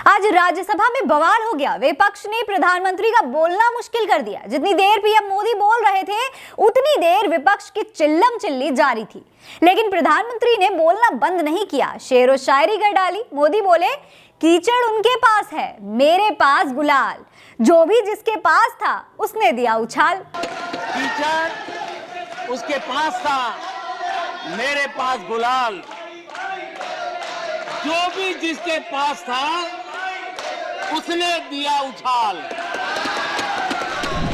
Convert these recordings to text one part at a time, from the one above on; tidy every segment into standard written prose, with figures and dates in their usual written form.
आज राज्यसभा में बवाल हो गया। विपक्ष ने प्रधानमंत्री का बोलना मुश्किल कर दिया। जितनी देर पीएम मोदी बोल रहे थे उतनी देर विपक्ष की चिल्लम चिल्ली जारी थी, लेकिन प्रधानमंत्री ने बोलना बंद नहीं किया। शेरो शायरी कर डाली। मोदी बोले, कीचड़ उनके पास है, मेरे पास गुलाल, जो भी जिसके पास था उसने दिया उछाल। कीचड़ उसके पास था, मेरे पास गुलाल, जो भी जिसके पास था उसने दिया उछाल।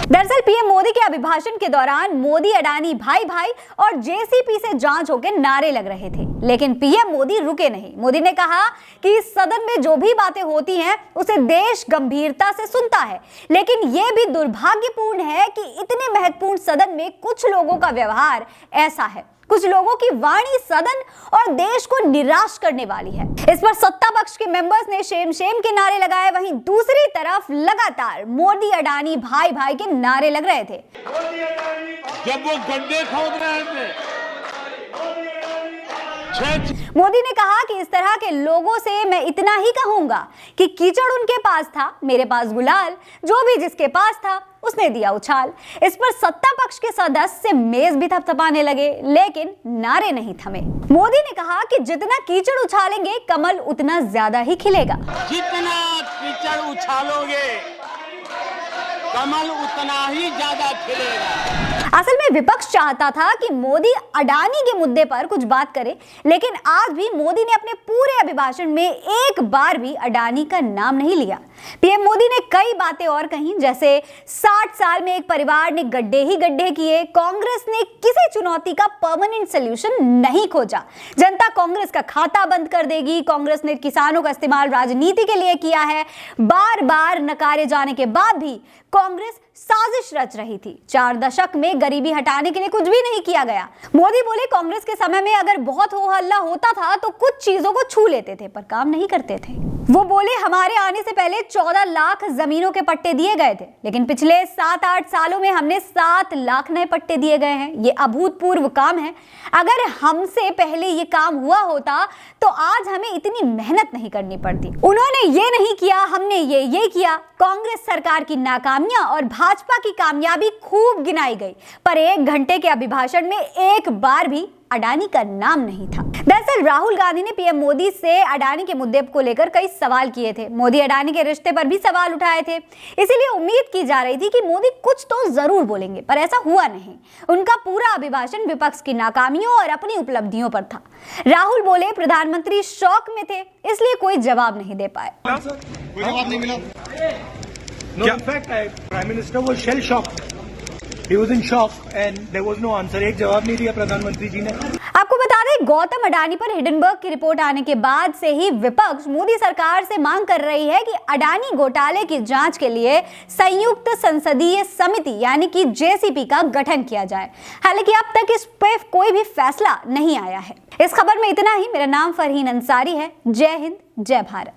दरअसल पीएम मोदी के अभिभाषण के दौरान मोदी अडानी भाई भाई और जेसीपी से जांच होकर नारे लग रहे थे, लेकिन पीएम मोदी रुके नहीं। मोदी ने कहा कि इस सदन में जो भी बातें होती हैं उसे देश गंभीरता से सुनता है, लेकिन यह भी दुर्भाग्यपूर्ण है कि इतने महत्वपूर्ण सदन में कुछ लोगों का व्यवहार ऐसा है। कुछ लोगों की वाणी सदन और देश को निराश करने वाली है। इस पर सत्ता पक्ष के मेंबर्स ने शेम शेम के नारे लगाए, वहीं दूसरी तरफ लगातार मोदी अडानी भाई भाई के नारे लग रहे थे। जब वो गड्ढे खोद रहे थे, मोदी ने कहा कि इस तरह के लोगों से मैं इतना ही कहूंगा कि कीचड़ उनके पास था, मेरे पास गुलाल, जो भी जिसके पास था उसने दिया उछाल। इस पर सत्ता पक्ष के सदस्य मेज भी थपथपाने लगे, लेकिन नारे नहीं थमे। मोदी ने कहा कि जितना कीचड़ उछालेंगे कमल उतना ज्यादा ही खिलेगा। जितना कीचड़ उछालोगे कमल उतना ही ज्यादा खिलेगा। असल में विपक्ष चाहता था कि मोदी अडानी के मुद्दे पर कुछ बात करे, लेकिन आज भी मोदी ने अपने पूरे अभिभाषण में एक बार भी अडानी का नाम नहीं लिया। पीएम मोदी ने कई बातें और कही, जैसे 60 साल में एक परिवार ने गड्ढे ही गड्ढे किए, कांग्रेस ने किसी चुनौती का परमानेंट सॉल्यूशन नहीं खोजा, जनता कांग्रेस का खाता बंद कर देगी, कांग्रेस ने किसानों का इस्तेमाल राजनीति के लिए किया है, बार बार नकारे जाने के बाद भी कांग्रेस साजिश रच रही थी, 4 दशक में गरीबी हटाने के लिए कुछ भी नहीं किया गया। मोदी बोले, कांग्रेस के समय में अगर बहुत हो हल्ला होता था तो कुछ चीजों को छू लेते थे पर काम नहीं करते थे। वो बोले, हमारे आने से पहले 14 लाख जमीनों के पट्टे दिए गए थे, लेकिन पिछले 7-8 सालों में हमने 7 लाख नए पट्टे दिए गए हैं। ये अभूतपूर्व काम है। अगर हमसे पहले ये काम हुआ होता तो आज हमें इतनी मेहनत नहीं करनी पड़ती। उन्होंने ये नहीं किया, हमने ये किया। कांग्रेस सरकार की नाकामियां और भाजपा की कामयाबी खूब गिनाई गई, पर 1 घंटे के अभिभाषण में एक बार भी अडानी का नाम नहीं था। दरअसल राहुल गांधी ने पीएम मोदी से अडानी के मुद्दे को लेकर कई सवाल किए थे। मोदी अडानी के रिश्ते पर भी सवाल उठाए थे, इसीलिए उम्मीद की जा रही थी कि मोदी कुछ तो जरूर बोलेंगे, पर ऐसा हुआ नहीं। उनका पूरा अभिभाषण विपक्ष की नाकामियों और अपनी उपलब्धियों पर था। राहुल बोले, प्रधानमंत्री शॉक में थे, इसलिए कोई जवाब नहीं दे पाए। कोई जवाब नहीं मिला। No, in fact, Prime Minister was shell shocked. He was in shock and there was no answer. एक जवाब नहीं दिया प्रधानमंत्री जी ने। आपको बता दें, गौतम अडानी पर हिडनबर्ग की रिपोर्ट आने के बाद से ही विपक्ष मोदी सरकार से मांग कर रही है कि अडानी घोटाले की जांच के लिए संयुक्त संसदीय समिति यानी कि जेसीपी का गठन किया जाए। हालांकि अब तक इस पर कोई भी फैसला नहीं आया है। इस खबर में इतना ही। मेरा नाम फरहीन अंसारी है। जय हिंद, जय भारत।